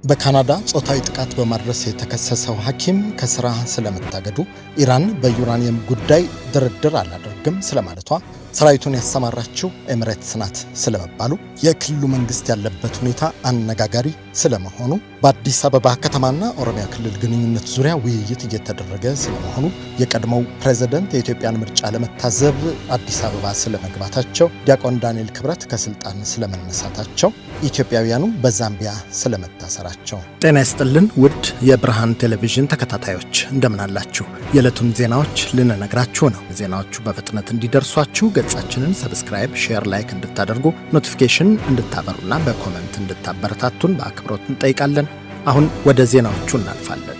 በካናዳ ጾታዊ ጥቃት በማድረስ የተከሰሰው ሐኪም ከስራ ስለመታገዱ፣ ኢራን በዩራኒየም ጉዳይ ድርድር አላደርግም ስለማለቷ፣ ሰራዊቱን ያሰማራችው ኤሚሬትስ ናት ስለመባሉ፣ የክልሉ መንግስት ያለበት ሁኔታ አነጋጋሪ ስለመሆኑ፣ በአዲስ አበባ ከተማና ኦሮሚያ ክልል ግንኙነት ዙሪያ ውይይት እየተደረገ ስለመሆኑ፣ የቀድሞው ፕሬዝዳንት የኢትዮጵያን ምርጫ ለመታዘብ አዲስ አበባ ስለመግባታቸው፣ ዲያቆን ዳንኤል ክብረት ከስልጣን ስለመነሳታቸው፣ ኢትዮጵያውያኑ በዛምቢያ ስለመታሰራቸው። ጤና ይስጥልን ውድ የብርሃን ቴሌቪዥን ተከታታዮች እንደምን አላችሁ? የዕለቱን ዜናዎች ልንነግራችሁ ነው። ዜናዎቹ በፍጥነት እንዲደርሷችሁ ገጻችንን ሰብስክራይብ፣ ሼር፣ ላይክ እንድታደርጉ ኖቲፊኬሽን እንድታበሩና በኮመንት እንድታበረታቱን በአክብሮት እንጠይቃለን። አሁን ወደ ዜናዎቹ እናልፋለን።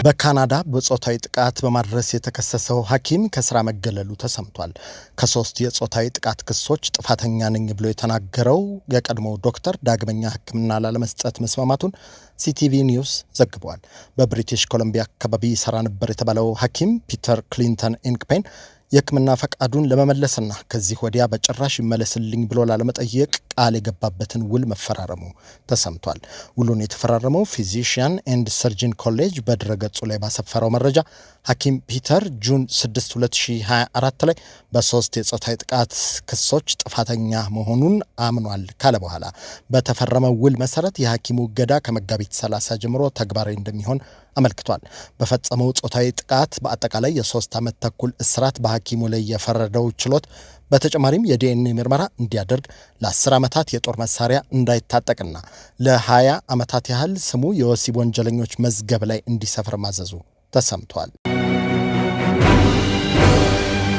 በካናዳ በጾታዊ ጥቃት በማድረስ የተከሰሰው ሐኪም ከስራ መገለሉ ተሰምቷል። ከ3 የጾታዊ ጥቃት ክሶች ጥፋተኛ ነኝ ብሎ የተናገረው የቀድሞው ዶክተር ዳግመኛ ሕክምና ላለመስጠት መስማማቱን ሲቲቪ ኒውስ ዘግቧል። በብሪቲሽ ኮሎምቢያ አካባቢ ይሰራ ነበር የተባለው ሐኪም ፒተር ክሊንተን ኢንክፔን የሕክምና ፈቃዱን ለመመለስና ከዚህ ወዲያ በጭራሽ ይመለስልኝ ብሎ ላለመጠየቅ ቃል የገባበትን ውል መፈራረሙ ተሰምቷል። ውሉን የተፈራረመው ፊዚሽያን ኤንድ ሰርጂን ኮሌጅ በድረገጹ ላይ ባሰፈረው መረጃ ሐኪም ፒተር ጁን 6 2024 ላይ በ3 የጾታዊ ጥቃት ክሶች ጥፋተኛ መሆኑን አምኗል ካለ በኋላ በተፈረመው ውል መሰረት የሐኪሙ እገዳ ከመጋቢት 30 ጀምሮ ተግባራዊ እንደሚሆን አመልክቷል። በፈጸመው ጾታዊ ጥቃት በአጠቃላይ የ3 ዓመት ተኩል እስራት በሐኪሙ ላይ የፈረደው ችሎት በተጨማሪም የዲኤንኤ ምርመራ እንዲያደርግ፣ ለ10 ዓመታት የጦር መሳሪያ እንዳይታጠቅና ለ20 ዓመታት ያህል ስሙ የወሲብ ወንጀለኞች መዝገብ ላይ እንዲሰፍር ማዘዙ ተሰምቷል።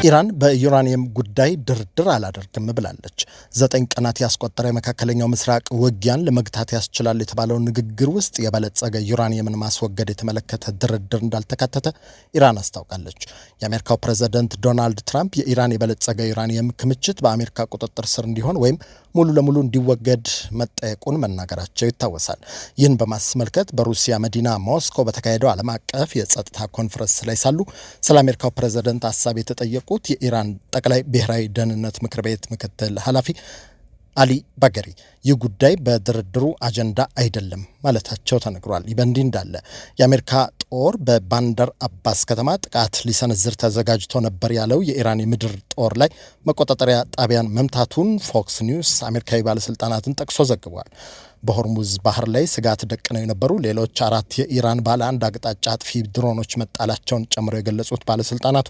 ኢራን በዩራኒየም ጉዳይ ድርድር አላደርግም ብላለች። 9 ቀናት ያስቆጠረ የመካከለኛው ምስራቅ ውጊያን ለመግታት ያስችላል የተባለው ንግግር ውስጥ የበለጸገ ዩራኒየምን ማስወገድ የተመለከተ ድርድር እንዳልተካተተ ኢራን አስታውቃለች። የአሜሪካው ፕሬዝዳንት ዶናልድ ትራምፕ የኢራን የበለጸገ ዩራኒየም ክምችት በአሜሪካ ቁጥጥር ስር እንዲሆን ወይም ሙሉ ለሙሉ እንዲወገድ መጠየቁን መናገራቸው ይታወሳል። ይህን በማስመልከት በሩሲያ መዲና ሞስኮ በተካሄደው ዓለም አቀፍ የጸጥታ ኮንፈረንስ ላይ ሳሉ ስለ አሜሪካው ፕሬዝዳንት ሀሳብ የተጠየቁት የኢራን ጠቅላይ ብሔራዊ ደህንነት ምክር ቤት ምክትል ኃላፊ አሊ ባገሪ ይህ ጉዳይ በድርድሩ አጀንዳ አይደለም ማለታቸው ተነግሯል። ይህ በእንዲህ እንዳለ የአሜሪካ ጦር በባንደር አባስ ከተማ ጥቃት ሊሰነዝር ተዘጋጅቶ ነበር ያለው የኢራን የምድር ጦር ላይ መቆጣጠሪያ ጣቢያን መምታቱን ፎክስ ኒውስ አሜሪካዊ ባለስልጣናትን ጠቅሶ ዘግቧል። በሆርሙዝ ባህር ላይ ስጋት ደቅነው የነበሩ ሌሎች 4 የኢራን ባለ አንድ አቅጣጫ አጥፊ ድሮኖች መጣላቸውን ጨምሮ የገለጹት ባለስልጣናቱ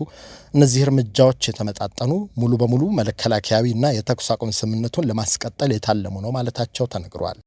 እነዚህ እርምጃዎች የተመጣጠኑ ሙሉ በሙሉ መከላከያዊ እና የተኩስ አቁም ስምምነቱን ለማስቀጠል የታለሙ ነው ማለታቸው ተነግሯል።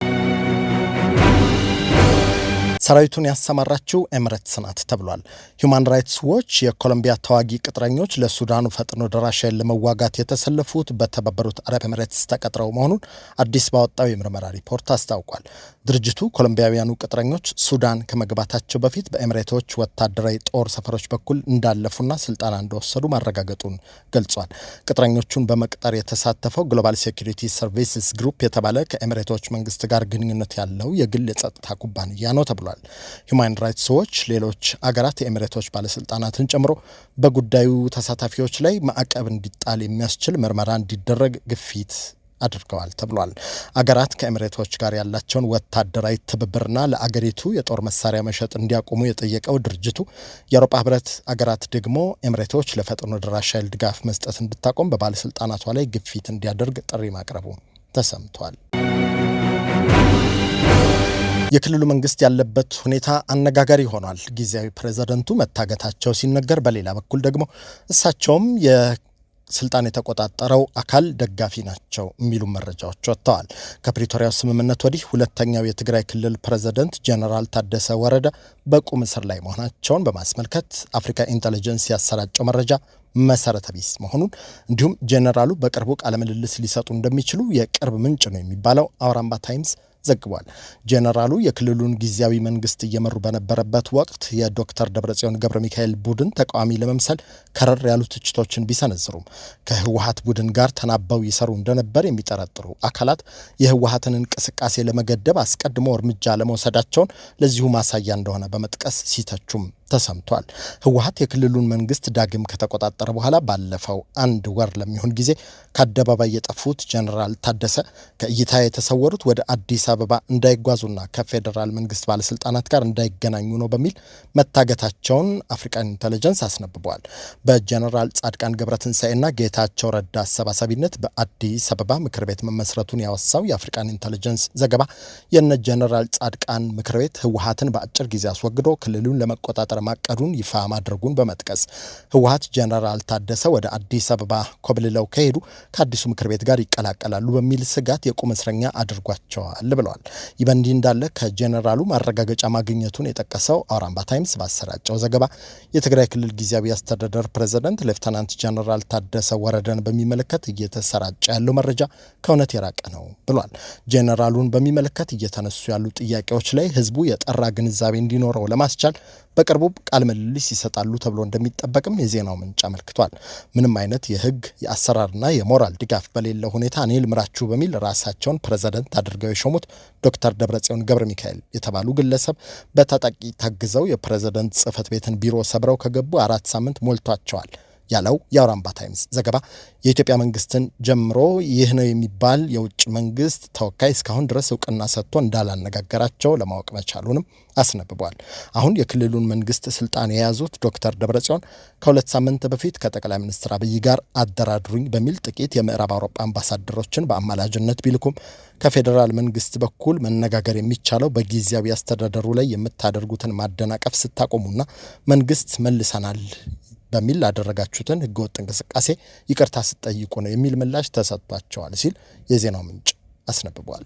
ሰራዊቱን ያሰማራችው ኤሚሬትስ ናት ተብሏል። ሁማን ራይትስ ዎች የኮሎምቢያ ተዋጊ ቅጥረኞች ለሱዳኑ ፈጥኖ ደራሽ ኃይል ለመዋጋት የተሰለፉት በተባበሩት አረብ ኤሚሬትስ ተቀጥረው መሆኑን አዲስ ባወጣው የምርመራ ሪፖርት አስታውቋል። ድርጅቱ ኮሎምቢያውያኑ ቅጥረኞች ሱዳን ከመግባታቸው በፊት በኤሚሬቶች ወታደራዊ ጦር ሰፈሮች በኩል እንዳለፉና ስልጠና እንደወሰዱ ማረጋገጡን ገልጿል። ቅጥረኞቹን በመቅጠር የተሳተፈው ግሎባል ሴኩሪቲ ሰርቪስስ ግሩፕ የተባለ ከኤሚሬቶች መንግስት ጋር ግንኙነት ያለው የግል የጸጥታ ኩባንያ ነው ተብሏል። ሁማን ራይትስ ዎች ሌሎች አገራት የኤሚሬቶች ባለስልጣናትን ጨምሮ በጉዳዩ ተሳታፊዎች ላይ ማዕቀብ እንዲጣል የሚያስችል ምርመራ እንዲደረግ ግፊት አድርገዋል ተብሏል። አገራት ከኤሚሬቶች ጋር ያላቸውን ወታደራዊ ትብብርና ለአገሪቱ የጦር መሳሪያ መሸጥ እንዲያቆሙ የጠየቀው ድርጅቱ የአውሮፓ ህብረት አገራት ደግሞ ኤሚሬቶች ለፈጥኖ ደራሽ ኃይል ድጋፍ መስጠት እንድታቆም በባለስልጣናቷ ላይ ግፊት እንዲያደርግ ጥሪ ማቅረቡ ተሰምቷል። የክልሉ መንግስት ያለበት ሁኔታ አነጋጋሪ ሆኗል። ጊዜያዊ ፕሬዝዳንቱ መታገታቸው ሲነገር፣ በሌላ በኩል ደግሞ እሳቸውም ስልጣን የተቆጣጠረው አካል ደጋፊ ናቸው የሚሉ መረጃዎች ወጥተዋል። ከፕሪቶሪያው ስምምነት ወዲህ ሁለተኛው የትግራይ ክልል ፕሬዝዳንት ጀነራል ታደሰ ወረደ በቁም እስር ላይ መሆናቸውን በማስመልከት አፍሪካ ኢንተለጀንስ ያሰራጨው መረጃ መሰረተ ቢስ መሆኑን እንዲሁም ጀነራሉ በቅርቡ ቃለ ምልልስ ሊሰጡ እንደሚችሉ የቅርብ ምንጭ ነው የሚባለው አውራምባ ታይምስ ዘግቧል። ጀነራሉ የክልሉን ጊዜያዊ መንግስት እየመሩ በነበረበት ወቅት የዶክተር ደብረጽዮን ገብረ ሚካኤል ቡድን ተቃዋሚ ለመምሰል ከረር ያሉ ትችቶችን ቢሰነዝሩም ከህወሓት ቡድን ጋር ተናበው ይሰሩ እንደነበር የሚጠረጥሩ አካላት የህወሓትን እንቅስቃሴ ለመገደብ አስቀድሞ እርምጃ ለመውሰዳቸውን ለዚሁ ማሳያ እንደሆነ በመጥቀስ ሲተቹም ተሰምቷል። ህወሓት የክልሉን መንግስት ዳግም ከተቆጣጠረ በኋላ ባለፈው አንድ ወር ለሚሆን ጊዜ ከአደባባይ የጠፉት ጀነራል ታደሰ ከእይታ የተሰወሩት ወደ አዲስ አበባ እንዳይጓዙና ከፌዴራል መንግስት ባለስልጣናት ጋር እንዳይገናኙ ነው በሚል መታገታቸውን አፍሪካን ኢንተለጀንስ አስነብበዋል። በጀነራል ጻድቃን ገብረትንሳኤና ጌታቸው ረዳ አሰባሳቢነት በአዲስ አበባ ምክር ቤት መመስረቱን ያወሳው የአፍሪካን ኢንተለጀንስ ዘገባ የነ ጀነራል ጻድቃን ምክር ቤት ህወሓትን በአጭር ጊዜ አስወግዶ ክልሉን ለመቆጣጠር ማቀዱን ይፋ ማድረጉን በመጥቀስ ህወሓት ጀነራል ታደሰ ወደ አዲስ አበባ ኮብልለው ከሄዱ ከአዲሱ ምክር ቤት ጋር ይቀላቀላሉ በሚል ስጋት የቁም እስረኛ አድርጓቸዋል ብለዋል። ይህ በእንዲህ እንዳለ ከጀነራሉ ማረጋገጫ ማግኘቱን የጠቀሰው አውራምባ ታይምስ ባሰራጨው ዘገባ የትግራይ ክልል ጊዜያዊ አስተዳደር ፕሬዝዳንት ሌፍተናንት ጀነራል ታደሰ ወረደን በሚመለከት እየተሰራጨ ያለው መረጃ ከእውነት የራቀ ነው ብሏል። ጀነራሉን በሚመለከት እየተነሱ ያሉ ጥያቄዎች ላይ ህዝቡ የጠራ ግንዛቤ እንዲኖረው ለማስቻል በቅርቡ ቃለ ምልልስ ይሰጣሉ ተብሎ እንደሚጠበቅም የዜናው ምንጭ አመልክቷል። ምንም አይነት የህግ የአሰራርና የሞራል ድጋፍ በሌለው ሁኔታ እኔ ልምራችሁ በሚል ራሳቸውን ፕሬዝዳንት አድርገው የሾሙት ዶክተር ደብረጽዮን ገብረ ሚካኤል የተባሉ ግለሰብ በታጣቂ ታግዘው የፕሬዝዳንት ጽህፈት ቤትን ቢሮ ሰብረው ከገቡ 4 ሳምንት ሞልቷቸዋል ያለው የአውራምባ ታይምስ ዘገባ የኢትዮጵያ መንግስትን ጀምሮ ይህ ነው የሚባል የውጭ መንግስት ተወካይ እስካሁን ድረስ እውቅና ሰጥቶ እንዳላነጋገራቸው ለማወቅ መቻሉንም አስነብቧል። አሁን የክልሉን መንግስት ስልጣን የያዙት ዶክተር ደብረጽዮን ከ2 ሳምንት በፊት ከጠቅላይ ሚኒስትር አብይ ጋር አደራድሩኝ በሚል ጥቂት የምዕራብ አውሮፓ አምባሳደሮችን በአማላጅነት ቢልኩም ከፌዴራል መንግስት በኩል መነጋገር የሚቻለው በጊዜያዊ አስተዳደሩ ላይ የምታደርጉትን ማደናቀፍ ስታቆሙና መንግስት መልሰናል በሚል ላደረጋችሁትን ህገወጥ እንቅስቃሴ ይቅርታ ስትጠይቁ ነው የሚል ምላሽ ተሰጥቷቸዋል ሲል የዜናው ምንጭ አስነብቧል።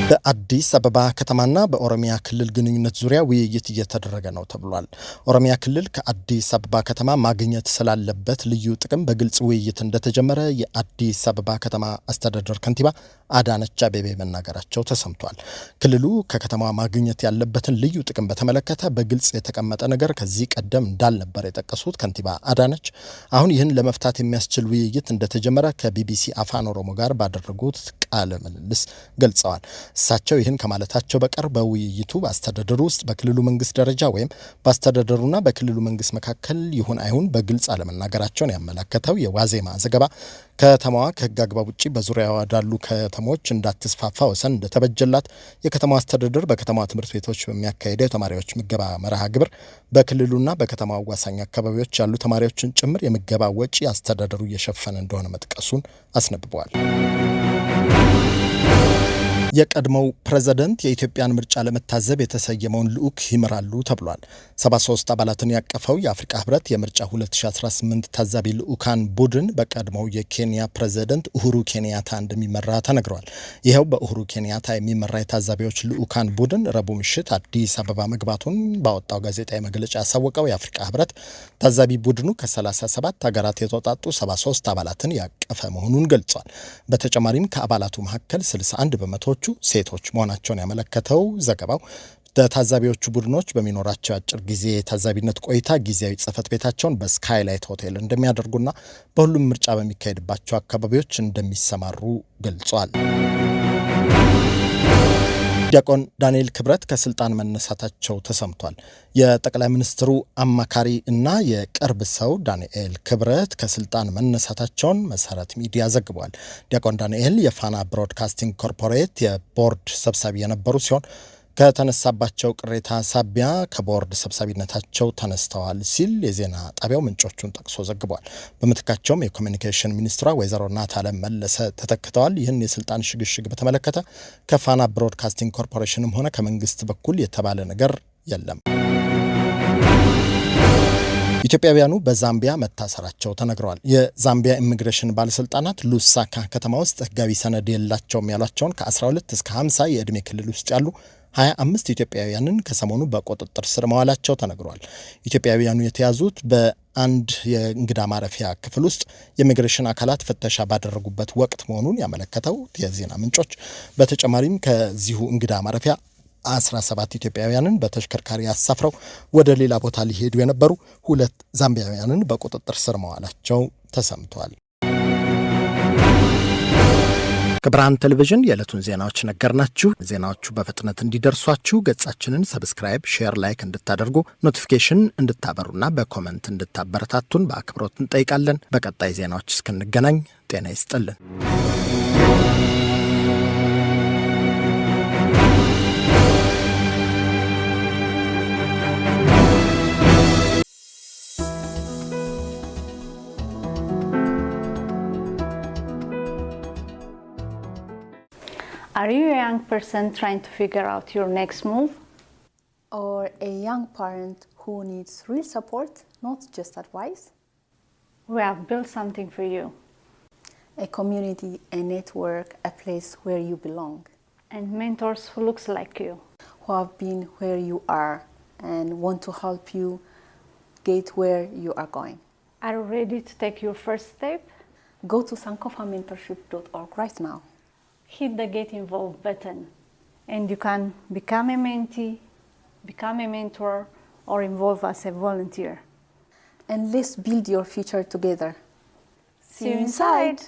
በአዲስ አበባ ከተማና በኦሮሚያ ክልል ግንኙነት ዙሪያ ውይይት እየተደረገ ነው ተብሏል። ኦሮሚያ ክልል ከአዲስ አበባ ከተማ ማግኘት ስላለበት ልዩ ጥቅም በግልጽ ውይይት እንደተጀመረ የአዲስ አበባ ከተማ አስተዳደር ከንቲባ አዳነች አቤቤ መናገራቸው ተሰምቷል። ክልሉ ከከተማ ማግኘት ያለበትን ልዩ ጥቅም በተመለከተ በግልጽ የተቀመጠ ነገር ከዚህ ቀደም እንዳልነበር የጠቀሱት ከንቲባ አዳነች አሁን ይህን ለመፍታት የሚያስችል ውይይት እንደተጀመረ ከቢቢሲ አፋን ኦሮሞ ጋር ባደረጉት ቃለ ምልልስ ገልጸዋል። እሳቸው ይህን ከማለታቸው በቀር በውይይቱ በአስተዳደሩ ውስጥ በክልሉ መንግስት ደረጃ ወይም በአስተዳደሩና በክልሉ መንግስት መካከል ይሁን አይሁን በግልጽ አለመናገራቸውን ያመለከተው የዋዜማ ዘገባ ከተማዋ ከህግ አግባብ ውጭ በዙሪያዋ ያሉ ከተሞች እንዳትስፋፋ ወሰን እንደተበጀላት የከተማዋ አስተዳደር በከተማዋ ትምህርት ቤቶች በሚያካሄደው የተማሪዎች ምገባ መርሃ ግብር በክልሉና በከተማዋ አዋሳኝ አካባቢዎች ያሉ ተማሪዎችን ጭምር የምገባ ወጪ አስተዳደሩ እየሸፈነ እንደሆነ መጥቀሱን አስነብበዋል። የቀድሞው ፕሬዝዳንት የኢትዮጵያን ምርጫ ለመታዘብ የተሰየመውን ልዑክ ይመራሉ ተብሏል። 73 አባላትን ያቀፈው የአፍሪካ ህብረት የምርጫ 2018 ታዛቢ ልዑካን ቡድን በቀድሞው የኬንያ ፕሬዝዳንት ኡሁሩ ኬንያታ እንደሚመራ ተነግሯል። ይኸው በኡሁሩ ኬንያታ የሚመራ የታዛቢዎች ልዑካን ቡድን ረቡዕ ምሽት አዲስ አበባ መግባቱን ባወጣው ጋዜጣዊ መግለጫ ያሳወቀው የአፍሪካ ህብረት ታዛቢ ቡድኑ ከ37 ሀገራት የተውጣጡ 73 አባላትን ያቀፈ መሆኑን ገልጿል። በተጨማሪም ከአባላቱ መካከል 61 በመቶ ሴቶች መሆናቸውን ያመለከተው ዘገባው ታዛቢዎቹ ቡድኖች በሚኖራቸው አጭር ጊዜ ታዛቢነት ቆይታ ጊዜያዊ ጽህፈት ቤታቸውን በስካይላይት ሆቴል እንደሚያደርጉና በሁሉም ምርጫ በሚካሄድባቸው አካባቢዎች እንደሚሰማሩ ገልጿል። ዲያቆን ዳንኤል ክብረት ከስልጣን መነሳታቸው ተሰምቷል። የጠቅላይ ሚኒስትሩ አማካሪ እና የቅርብ ሰው ዳንኤል ክብረት ከስልጣን መነሳታቸውን መሰረት ሚዲያ ዘግቧል። ዲያቆን ዳንኤል የፋና ብሮድካስቲንግ ኮርፖሬት የቦርድ ሰብሳቢ የነበሩ ሲሆን ከተነሳባቸው ቅሬታ ሳቢያ ከቦርድ ሰብሳቢነታቸው ተነስተዋል ሲል የዜና ጣቢያው ምንጮቹን ጠቅሶ ዘግቧል። በምትካቸውም የኮሚኒኬሽን ሚኒስትሯ ወይዘሮ ናታለም መለሰ ተተክተዋል። ይህን የስልጣን ሽግሽግ በተመለከተ ከፋና ብሮድካስቲንግ ኮርፖሬሽንም ሆነ ከመንግስት በኩል የተባለ ነገር የለም። ኢትዮጵያውያኑ በዛምቢያ መታሰራቸው ተነግረዋል። የዛምቢያ ኢሚግሬሽን ባለስልጣናት ሉሳካ ከተማ ውስጥ ህጋዊ ሰነድ የላቸውም ያሏቸውን ከ12 እስከ 50 የዕድሜ ክልል ውስጥ ያሉ 25 ኢትዮጵያውያንን ከሰሞኑ በቁጥጥር ስር መዋላቸው ተነግሯል። ኢትዮጵያውያኑ የተያዙት በአንድ የእንግዳ ማረፊያ ክፍል ውስጥ የኢሚግሬሽን አካላት ፍተሻ ባደረጉበት ወቅት መሆኑን ያመለከተው የዜና ምንጮች በተጨማሪም ከዚሁ እንግዳ ማረፊያ 17 ኢትዮጵያውያንን በተሽከርካሪ አሳፍረው ወደ ሌላ ቦታ ሊሄዱ የነበሩ 2 ዛምቢያውያንን በቁጥጥር ስር መዋላቸው ተሰምቷል። ከብርሃን ቴሌቪዥን የዕለቱን ዜናዎች ነገርናችሁ። ዜናዎቹ በፍጥነት እንዲደርሷችሁ ገጻችንን ሰብስክራይብ፣ ሼር፣ ላይክ እንድታደርጉ ኖቲፊኬሽን እንድታበሩና በኮመንት እንድታበረታቱን በአክብሮት እንጠይቃለን። በቀጣይ ዜናዎች እስክንገናኝ ጤና ይስጥልን። Are you a young person trying to figure out your next move? Or a young parent who needs real support, not just advice? We have built something for you. A community, a network, a place where you belong. And mentors who looks like you. Who have been where you are and want to help you get where you are going. Are you ready to take your first step? Go to sankofamentorship.org right now. Hit the Get Involved button and you can become a mentee, become a mentor, or involve as a volunteer. And let's build your future together. See you inside!